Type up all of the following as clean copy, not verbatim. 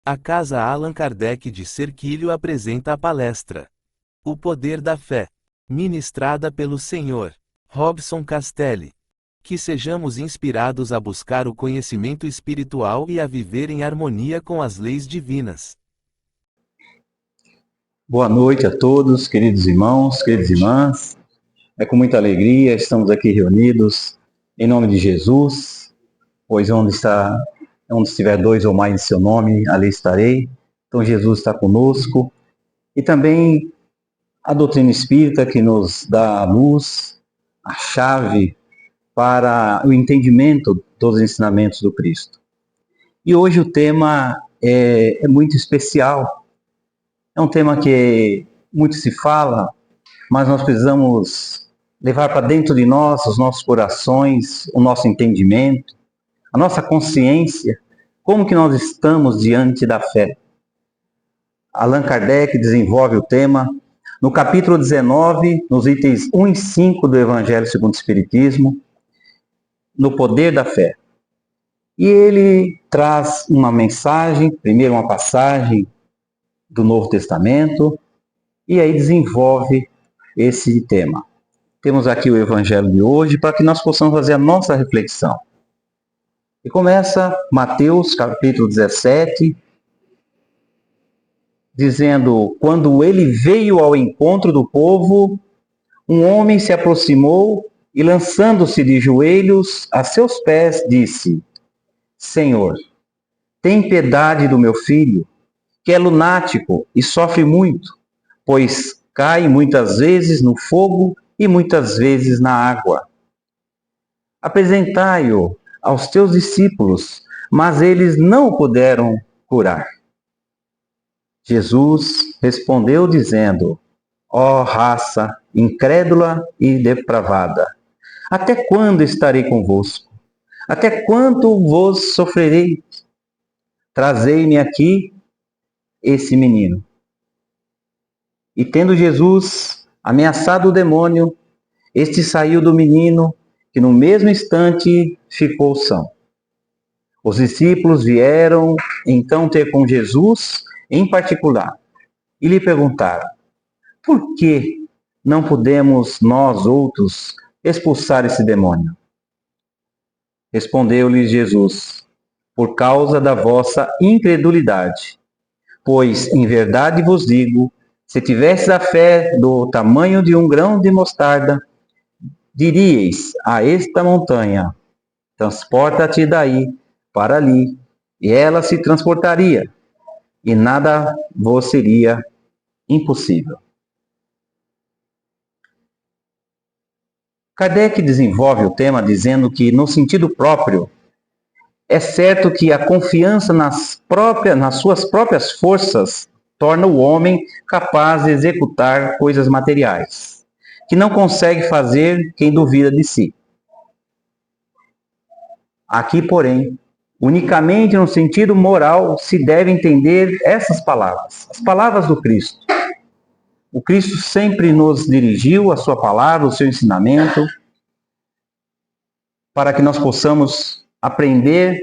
A Casa Allan Kardec de Cerquilho apresenta a palestra O Poder da Fé, ministrada pelo Sr. Robson Castelli. Que sejamos inspirados a buscar o conhecimento espiritual e a viver em harmonia com as leis divinas. Boa noite a todos, queridos irmãos, queridas irmãs. É com muita alegria, estamos aqui reunidos em nome de Jesus, pois onde estiver dois ou mais em seu nome, ali estarei. Então Jesus está conosco. E também a doutrina espírita que nos dá a luz, a chave para o entendimento dos ensinamentos do Cristo. E hoje o tema é muito especial. É um tema que muito se fala, mas nós precisamos levar para dentro de nós, os nossos corações, o nosso entendimento, a nossa consciência, como que nós estamos diante da fé. Allan Kardec desenvolve o tema no capítulo 19, nos itens 1 e 5 do Evangelho segundo o Espiritismo, no poder da fé. E ele traz uma mensagem, primeiro uma passagem do Novo Testamento, e aí desenvolve esse tema. Temos aqui o Evangelho de hoje para que nós possamos fazer a nossa reflexão. E começa Mateus, capítulo 17, dizendo: quando ele veio ao encontro do povo, um homem se aproximou e, lançando-se de joelhos a seus pés, disse: Senhor, tem piedade do meu filho, que é lunático e sofre muito, pois cai muitas vezes no fogo e muitas vezes na água. Apresentai-o aos teus discípulos, mas eles não o puderam curar. Jesus respondeu dizendo: ó raça incrédula e depravada, até quando estarei convosco? Até quanto vos sofrerei? Trazei-me aqui esse menino. E tendo Jesus ameaçado o demônio, este saiu do menino, que no mesmo instante ficou são. Os discípulos vieram então ter com Jesus em particular e lhe perguntaram: por que não podemos nós outros expulsar esse demônio? Respondeu-lhes Jesus: por causa da vossa incredulidade. Pois, em verdade vos digo, se tivesseis a fé do tamanho de um grão de mostarda, diríeis a esta montanha: transporta-te daí para ali, e ela se transportaria, e nada vos seria impossível. Kardec desenvolve o tema dizendo que, no sentido próprio, é certo que a confiança nas suas próprias forças torna o homem capaz de executar coisas materiais, que não consegue fazer quem duvida de si. Aqui, porém, unicamente no sentido moral se deve entender essas palavras, as palavras do Cristo. O Cristo sempre nos dirigiu a sua palavra, o seu ensinamento, para que nós possamos aprender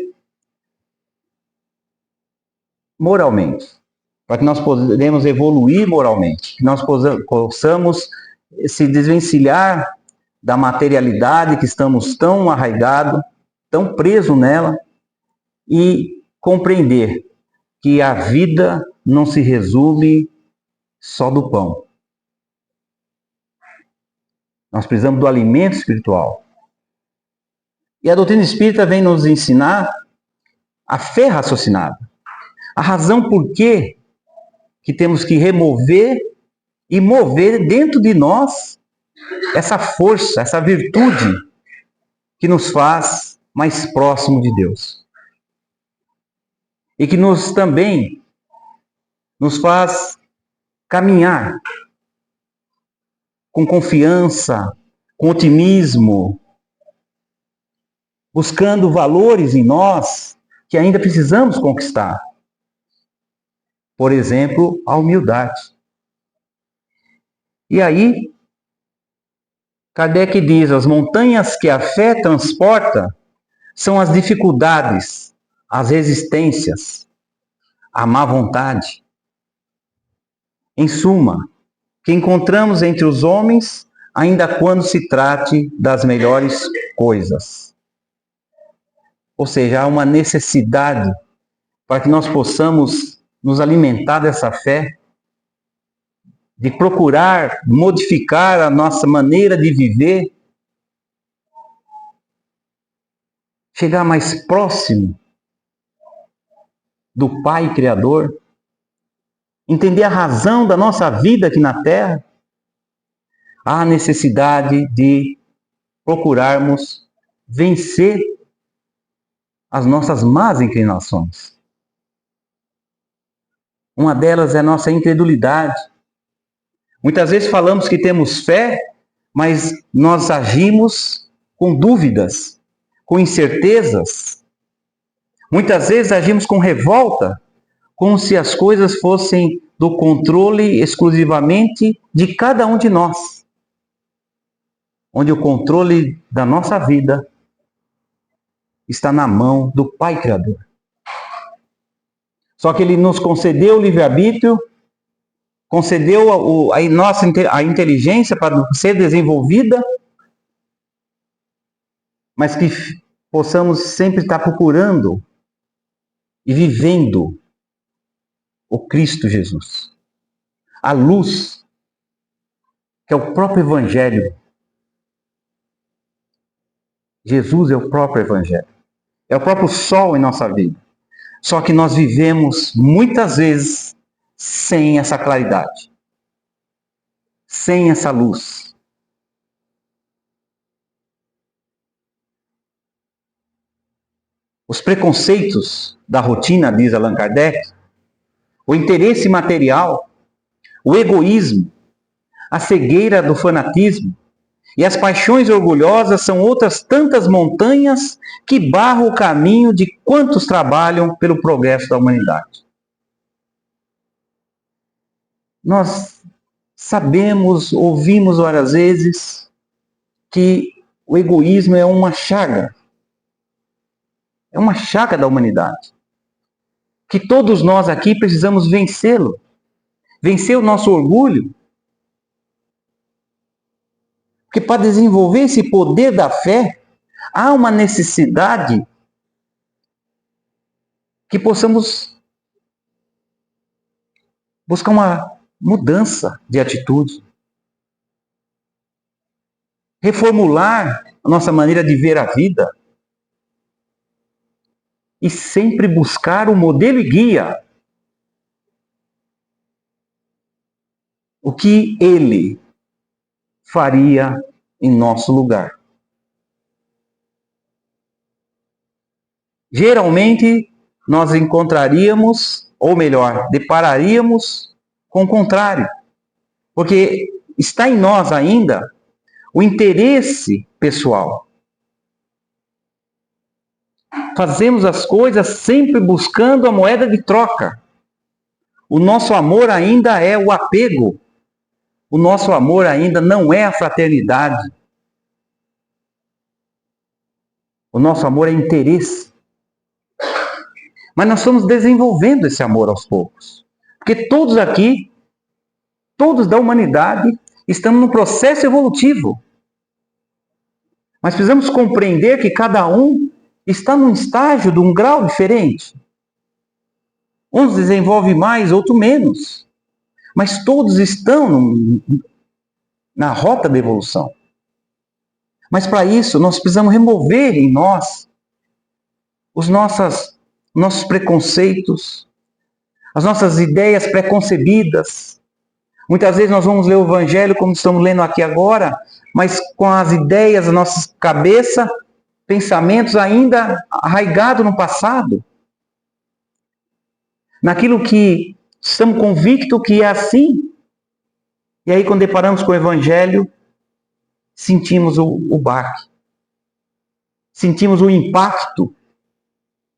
moralmente, para que nós possamos evoluir moralmente, que nós possamos se desvencilhar da materialidade que estamos tão arraigados, tão presos nela, e compreender que a vida não se resume só do pão. Nós precisamos do alimento espiritual. E a doutrina espírita vem nos ensinar a fé raciocinada. A razão por que temos que remover e mover dentro de nós essa força, essa virtude que nos faz mais próximo de Deus. E que também nos faz caminhar com confiança, com otimismo, buscando valores em nós que ainda precisamos conquistar. Por exemplo, a humildade. E aí, Kardec diz: as montanhas que a fé transporta são as dificuldades, as resistências, a má vontade. Em suma, que encontramos entre os homens, ainda quando se trate das melhores coisas. Ou seja, há uma necessidade para que nós possamos nos alimentar dessa fé, de procurar modificar a nossa maneira de viver, chegar mais próximo do Pai Criador, entender a razão da nossa vida aqui na Terra. Há necessidade de procurarmos vencer as nossas más inclinações. Uma delas é a nossa incredulidade. Muitas vezes falamos que temos fé, mas nós agimos com dúvidas, com incertezas. Muitas vezes agimos com revolta, como se as coisas fossem do controle exclusivamente de cada um de nós. Onde o controle da nossa vida está na mão do Pai Criador. Só que Ele nos concedeu o livre-arbítrio, concedeu a inteligência para ser desenvolvida, mas que possamos sempre estar procurando e vivendo o Cristo Jesus. A luz, que é o próprio Evangelho. Jesus é o próprio Evangelho. É o próprio sol em nossa vida. Só que nós vivemos muitas vezes sem essa claridade, sem essa luz. Os preconceitos da rotina, diz Allan Kardec, o interesse material, o egoísmo, a cegueira do fanatismo e as paixões orgulhosas são outras tantas montanhas que barram o caminho de quantos trabalham pelo progresso da humanidade. Nós sabemos, ouvimos várias vezes que o egoísmo é uma chaga. É uma chaga da humanidade. Que todos nós aqui precisamos vencê-lo. Vencer o nosso orgulho. Porque para desenvolver esse poder da fé, há uma necessidade que possamos buscar uma mudança de atitude. Reformular a nossa maneira de ver a vida. E sempre buscar o modelo e guia. O que Ele faria em nosso lugar. Geralmente, nós encontraríamos, ou melhor, depararíamos com o contrário. Porque está em nós ainda o interesse pessoal. Fazemos as coisas sempre buscando a moeda de troca. O nosso amor ainda é o apego. O nosso amor ainda não é a fraternidade. O nosso amor é interesse. Mas nós estamos desenvolvendo esse amor aos poucos. Porque todos aqui, todos da humanidade, estamos num processo evolutivo. Mas precisamos compreender que cada um está num estágio, de um grau diferente. Uns desenvolvem mais, outros menos. Mas todos estão na rota da evolução. Mas para isso, nós precisamos remover em nós os nossos preconceitos, as nossas ideias preconcebidas. Muitas vezes nós vamos ler o Evangelho como estamos lendo aqui agora, mas com as ideias da nossa cabeça, pensamentos ainda arraigados no passado. Naquilo que estamos convictos que é assim. E aí, quando deparamos com o Evangelho, sentimos o baque. Sentimos o impacto.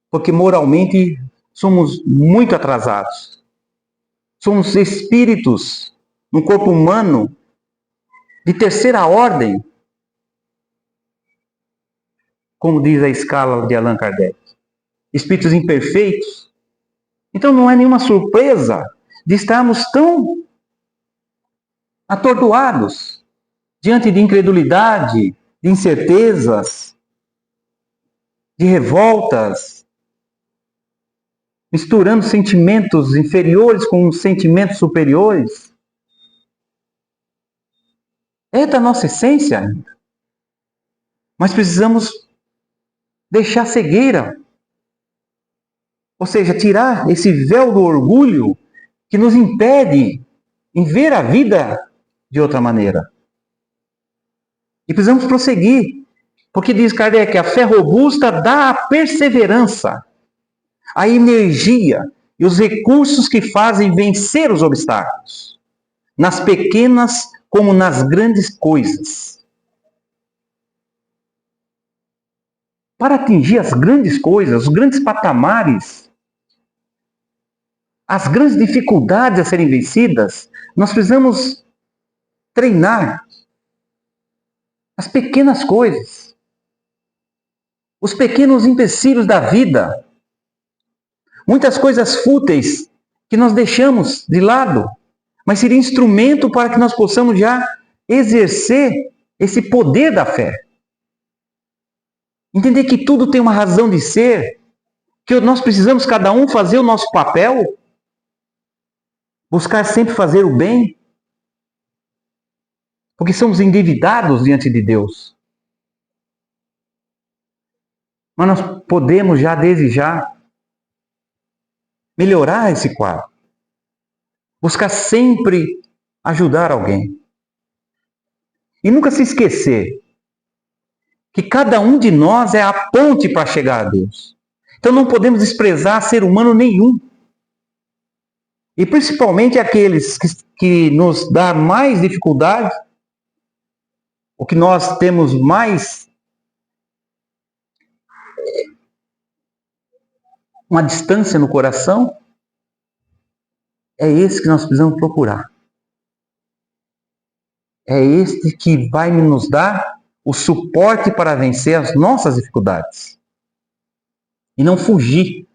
Porque moralmente somos muito atrasados. Somos espíritos no corpo humano de terceira ordem. Como diz a escala de Allan Kardec. Espíritos imperfeitos. Então não é nenhuma surpresa de estarmos tão atordoados diante de incredulidade, de incertezas, de revoltas, misturando sentimentos inferiores com sentimentos superiores. É da nossa essência ainda. Mas precisamos deixar cegueira. Ou seja, tirar esse véu do orgulho que nos impede em ver a vida de outra maneira. E precisamos prosseguir. Porque diz Kardec, a fé robusta dá a perseverança, a energia e os recursos que fazem vencer os obstáculos, nas pequenas como nas grandes coisas. Para atingir as grandes coisas, os grandes patamares, as grandes dificuldades a serem vencidas, nós precisamos treinar as pequenas coisas, os pequenos empecilhos da vida, muitas coisas fúteis que nós deixamos de lado, mas seria instrumento para que nós possamos já exercer esse poder da fé. Entender que tudo tem uma razão de ser, que nós precisamos cada um fazer o nosso papel, buscar sempre fazer o bem, porque somos endividados diante de Deus. Mas nós podemos já desde já melhorar esse quadro. Buscar sempre ajudar alguém. E nunca se esquecer que cada um de nós é a ponte para chegar a Deus. Então não podemos desprezar ser humano nenhum. E principalmente aqueles que nos dão mais dificuldade, o que nós temos mais uma distância no coração, é esse que nós precisamos procurar. É este que vai nos dar o suporte para vencer as nossas dificuldades. E não fugir.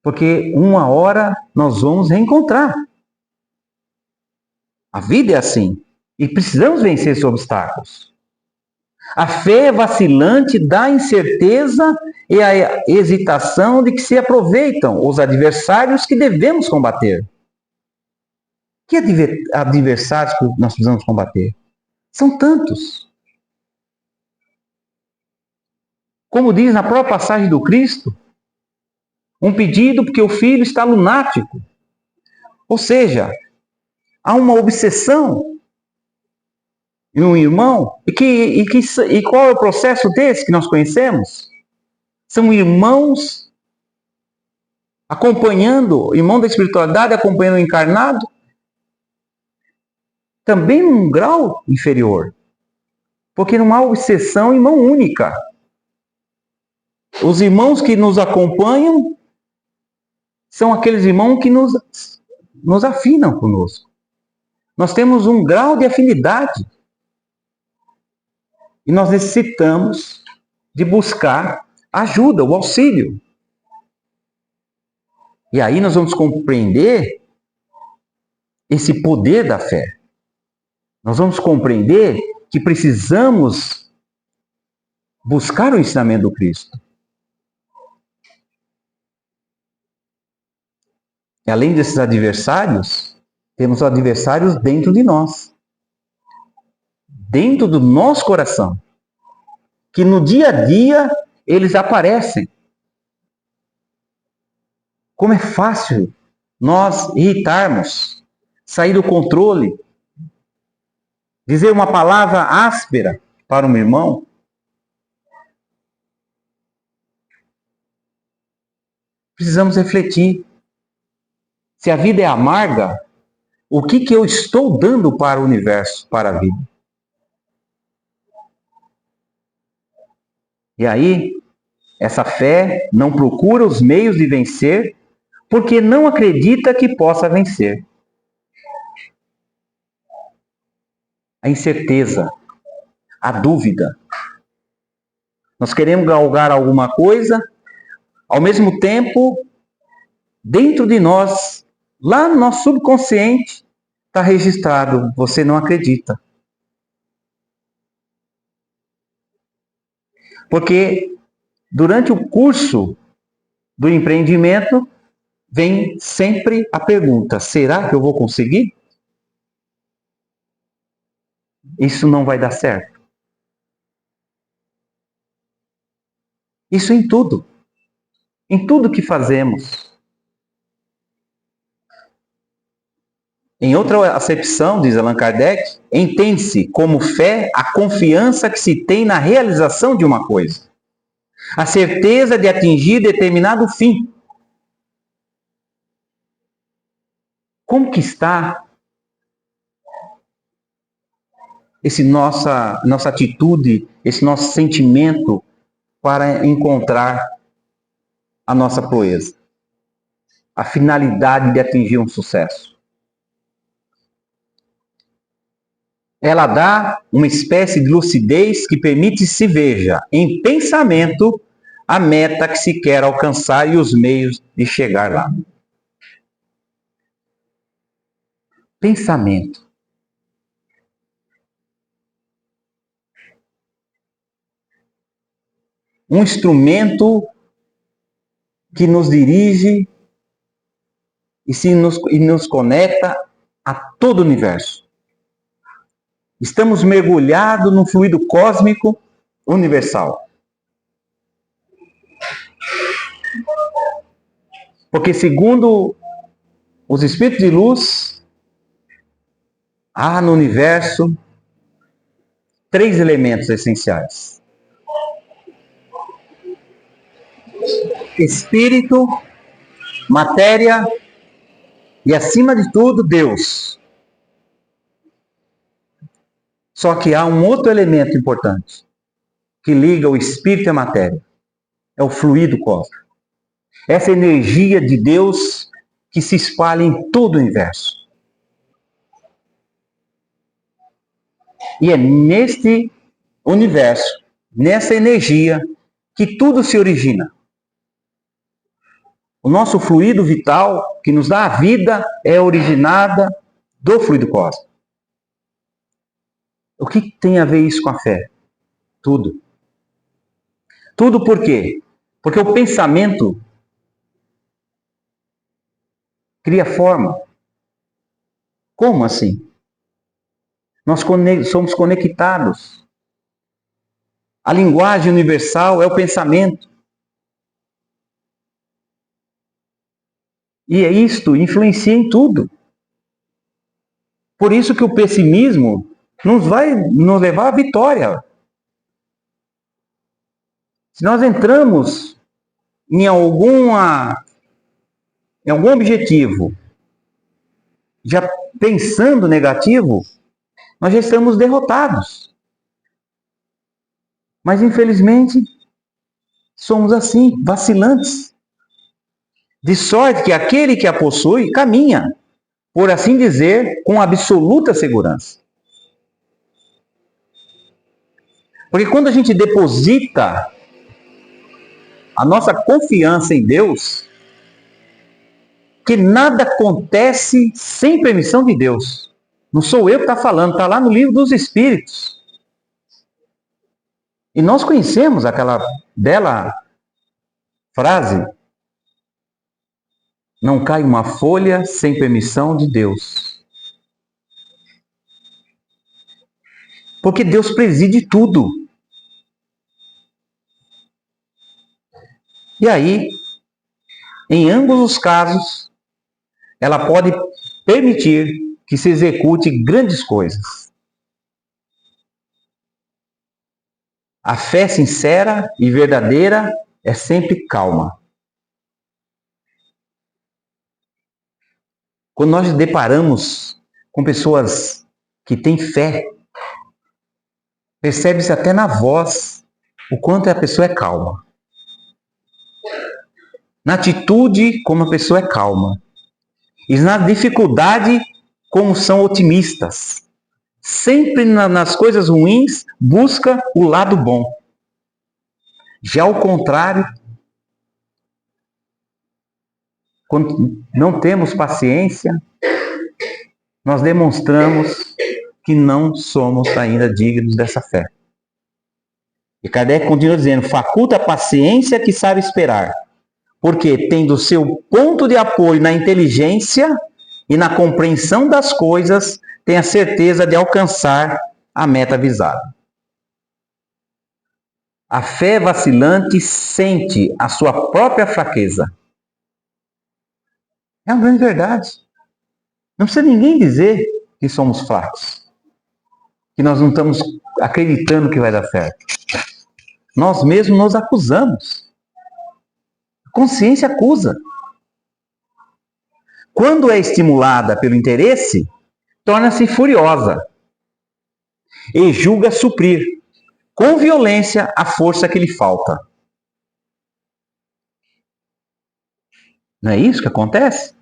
Porque uma hora nós vamos reencontrar. A vida é assim. E precisamos vencer esses obstáculos. A fé vacilante dá incerteza e a hesitação de que se aproveitam os adversários que devemos combater. Que adversários que nós precisamos combater? São tantos. Como diz na própria passagem do Cristo, um pedido porque o filho está lunático. Ou seja, há uma obsessão em um irmão. E qual é o processo desse que nós conhecemos? São irmãos acompanhando, irmão da espiritualidade acompanhando o encarnado, também num grau inferior. Porque não há obsessão em mão única. Os irmãos que nos acompanham são aqueles irmãos que nos afinam conosco. Nós temos um grau de afinidade. E nós necessitamos de buscar ajuda, o auxílio. E aí nós vamos compreender esse poder da fé. Nós vamos compreender que precisamos buscar o ensinamento do Cristo. E além desses adversários, temos adversários dentro de nós. Dentro do nosso coração. Que no dia a dia eles aparecem. Como é fácil nós irritarmos, sair do controle, dizer uma palavra áspera para um irmão. Precisamos refletir. Se a vida é amarga, o que eu estou dando para o universo, para a vida? E aí, essa fé não procura os meios de vencer, porque não acredita que possa vencer. A incerteza, a dúvida. Nós queremos galgar alguma coisa, Ao mesmo tempo, dentro de nós, lá no nosso subconsciente, está registrado: você não acredita. Porque durante o curso do empreendimento, vem sempre a pergunta: será que eu vou conseguir? Isso não vai dar certo. Isso em tudo que fazemos. Em outra acepção, diz Allan Kardec, entende-se como fé a confiança que se tem na realização de uma coisa, a certeza de atingir determinado fim. Como que está esse nossa atitude, esse nosso sentimento para encontrar a nossa proeza, a finalidade de atingir um sucesso? Ela dá uma espécie de lucidez que permite se veja em pensamento a meta que se quer alcançar e os meios de chegar lá. Pensamento. Um instrumento que nos dirige e nos conecta a todo o universo. Estamos mergulhados num fluido cósmico universal. Porque, segundo os espíritos de luz, há no universo 3 elementos essenciais: espírito, matéria e, acima de tudo, Deus. Só que há um outro elemento importante que liga o espírito e a matéria. É o fluido cósmico. Essa energia de Deus que se espalha em todo o universo. E é neste universo, nessa energia, que tudo se origina. O nosso fluido vital, que nos dá a vida, é originada do fluido cósmico. O que tem a ver isso com a fé? Tudo. Tudo por quê? Porque o pensamento cria forma. Como assim? Nós somos conectados. A linguagem universal é o pensamento. E isto influencia em tudo. Por isso que o pessimismo nos vai nos levar à vitória. Se nós entramos em algum objetivo já pensando negativo, nós já estamos derrotados. Mas, infelizmente, somos assim, vacilantes. De sorte que aquele que a possui caminha, por assim dizer, com absoluta segurança. Porque quando a gente deposita a nossa confiança em Deus, que nada acontece sem permissão de Deus. Não sou eu que está falando, está lá no livro dos Espíritos. E nós conhecemos aquela bela frase: não cai uma folha sem permissão de Deus. Porque Deus preside tudo. E aí, em ambos os casos, ela pode permitir que se execute grandes coisas. A fé sincera e verdadeira é sempre calma. Quando nós deparamos com pessoas que têm fé, percebe-se até na voz o quanto a pessoa é calma. Na atitude, como a pessoa é calma. E na dificuldade, como são otimistas. Sempre nas coisas ruins, busca o lado bom. Já ao contrário, quando não temos paciência, nós demonstramos que não somos ainda dignos dessa fé. E Kardec continua dizendo: faculta a paciência que sabe esperar, porque tendo seu ponto de apoio na inteligência e na compreensão das coisas, tem a certeza de alcançar a meta visada. A fé vacilante sente a sua própria fraqueza. É uma grande verdade. Não precisa ninguém dizer que somos fracos, que nós não estamos acreditando que vai dar certo. Nós mesmos nos acusamos. A consciência acusa. Quando é estimulada pelo interesse, torna-se furiosa e julga suprir com violência a força que lhe falta. Não é isso que acontece?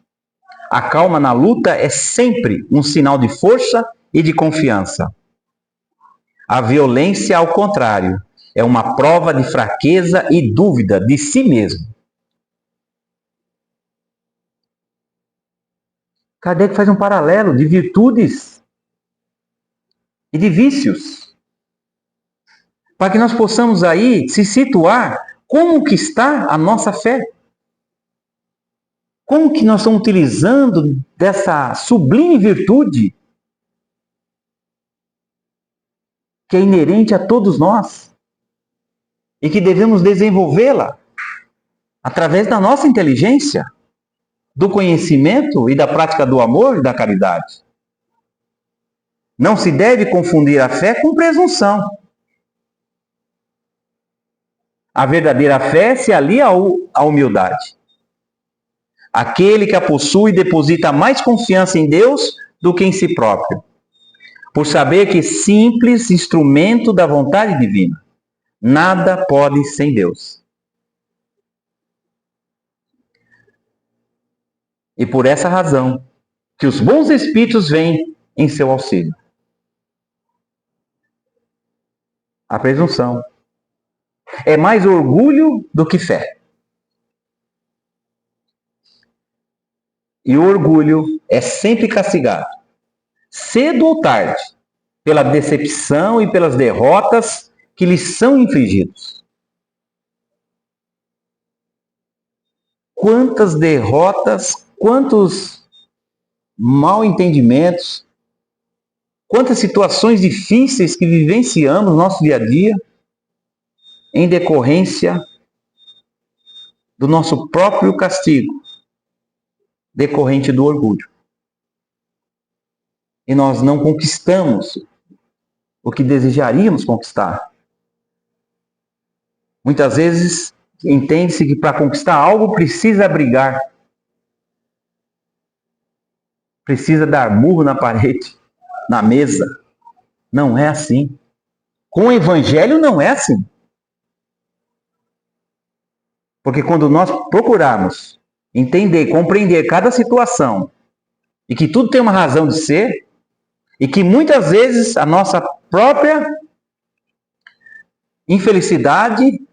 A calma na luta é sempre um sinal de força e de confiança. A violência, ao contrário, é uma prova de fraqueza e dúvida de si mesmo. Kardec faz um paralelo de virtudes e de vícios, para que nós possamos aí se situar como que está a nossa fé. Como que nós estamos utilizando dessa sublime virtude que é inerente a todos nós e que devemos desenvolvê-la através da nossa inteligência, do conhecimento e da prática do amor e da caridade. Não se deve confundir a fé com presunção. A verdadeira fé se alia à humildade. Aquele que a possui deposita mais confiança em Deus do que em si próprio, por saber que simples instrumento da vontade divina. Nada pode sem Deus. E por essa razão que os bons espíritos vêm em seu auxílio. A presunção é mais orgulho do que fé. E o orgulho é sempre castigado, cedo ou tarde, pela decepção e pelas derrotas que lhes são infligidos. Quantas derrotas, quantos mal entendimentos, quantas situações difíceis que vivenciamos no nosso dia a dia em decorrência do nosso próprio castigo, decorrente do orgulho. E nós não conquistamos o que desejaríamos conquistar. Muitas vezes entende-se que para conquistar algo precisa brigar, precisa dar murro na parede, na mesa. Não é assim. Com o Evangelho não é assim. Porque quando nós procurarmos entender, compreender cada situação, e que tudo tem uma razão de ser, e que muitas vezes a nossa própria infelicidade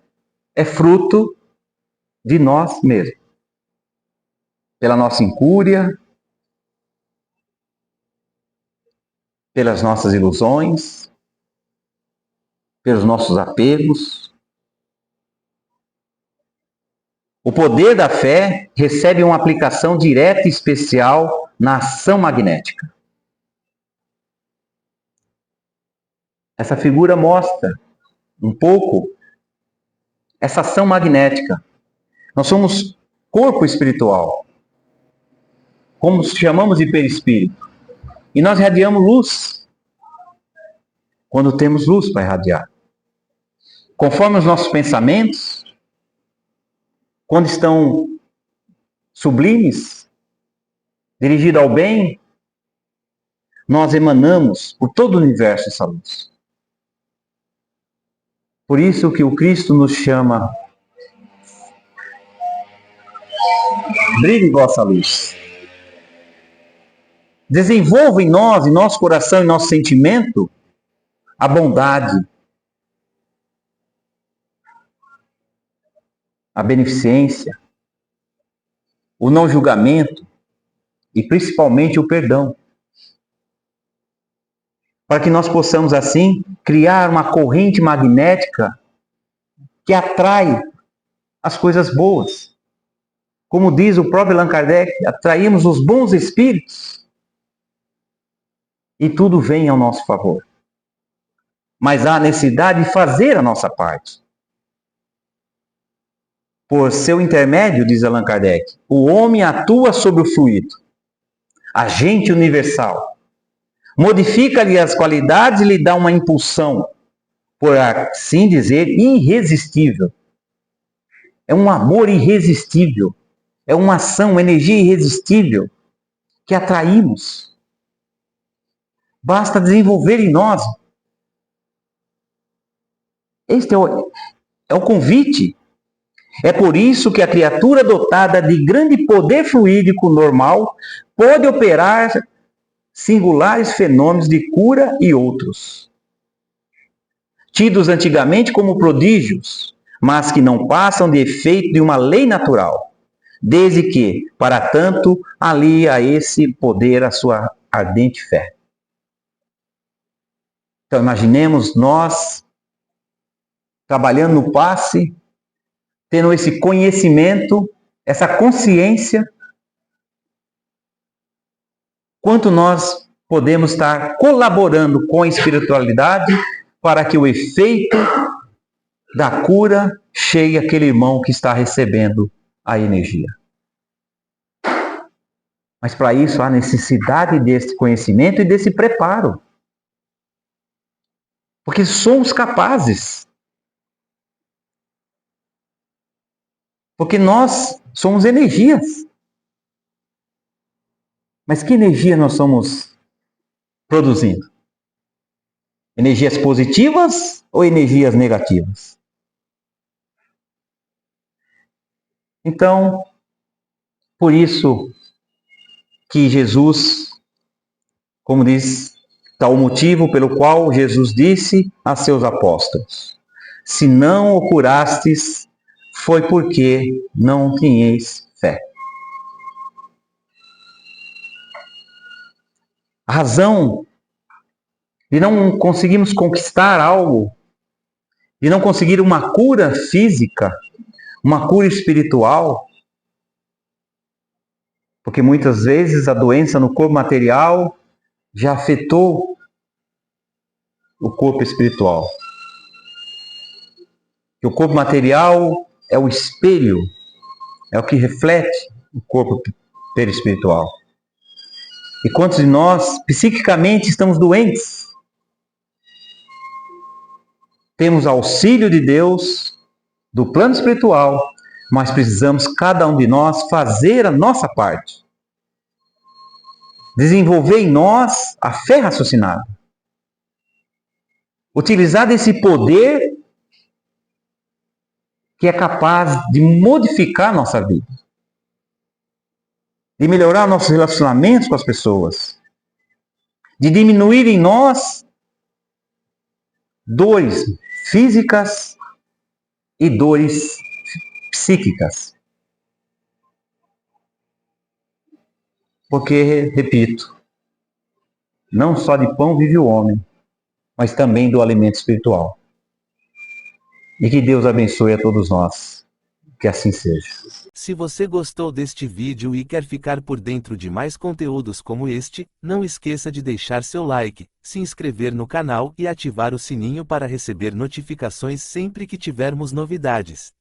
é fruto de nós mesmos. Pela nossa incúria, pelas nossas ilusões, pelos nossos apegos. O poder da fé recebe uma aplicação direta e especial na ação magnética. Essa figura mostra um pouco essa ação magnética. Nós somos corpo espiritual, como chamamos de perispírito, e nós irradiamos luz quando temos luz para irradiar. Conforme os nossos pensamentos, quando estão sublimes, dirigidos ao bem, nós emanamos por todo o universo essa luz. Por isso que o Cristo nos chama: brilhe vossa luz. Desenvolva em nós, em nosso coração, em nosso sentimento, a bondade, a beneficência, o não julgamento e principalmente o perdão. Para que nós possamos assim criar uma corrente magnética que atrai as coisas boas. Como diz o próprio Allan Kardec, atraímos os bons espíritos e tudo vem ao nosso favor. Mas há necessidade de fazer a nossa parte. Por seu intermédio, diz Allan Kardec, o homem atua sobre o fluido, agente universal. Modifica-lhe as qualidades e lhe dá uma impulsão, por assim dizer, irresistível. É um amor irresistível. É uma ação, uma energia irresistível que atraímos. Basta desenvolver em nós. Este é o convite. É por isso que a criatura dotada de grande poder fluídico normal pode operar singulares fenômenos de cura e outros, tidos antigamente como prodígios, mas que não passam de efeito de uma lei natural, desde que, para tanto, alie a esse poder a sua ardente fé. Então, imaginemos nós trabalhando no passe, tendo esse conhecimento, essa consciência, quanto nós podemos estar colaborando com a espiritualidade para que o efeito da cura chegue àquele irmão que está recebendo a energia. Mas para isso há necessidade desse conhecimento e desse preparo. Porque somos capazes. Porque nós somos energias. Mas que energia nós estamos produzindo? Energias positivas ou energias negativas? Então, por isso que Jesus, como diz, está o motivo pelo qual Jesus disse a seus apóstolos: se não o curastes, foi porque não tinhais fé. A razão de não conseguirmos conquistar algo, de não conseguir uma cura física, uma cura espiritual, porque muitas vezes a doença no corpo material já afetou o corpo espiritual. E o corpo material é o espelho, é o que reflete o corpo perispiritual. E quantos de nós, psiquicamente, estamos doentes? Temos auxílio de Deus, do plano espiritual, mas precisamos, cada um de nós, fazer a nossa parte. Desenvolver em nós a fé raciocinada. Utilizar desse poder que é capaz de modificar a nossa vida. De melhorar nossos relacionamentos com as pessoas. De diminuir em nós dores físicas e dores psíquicas. Porque, repito, não só de pão vive o homem, mas também do alimento espiritual. E que Deus abençoe a todos nós. Que assim seja. Se você gostou deste vídeo e quer ficar por dentro de mais conteúdos como este, não esqueça de deixar seu like, se inscrever no canal e ativar o sininho para receber notificações sempre que tivermos novidades.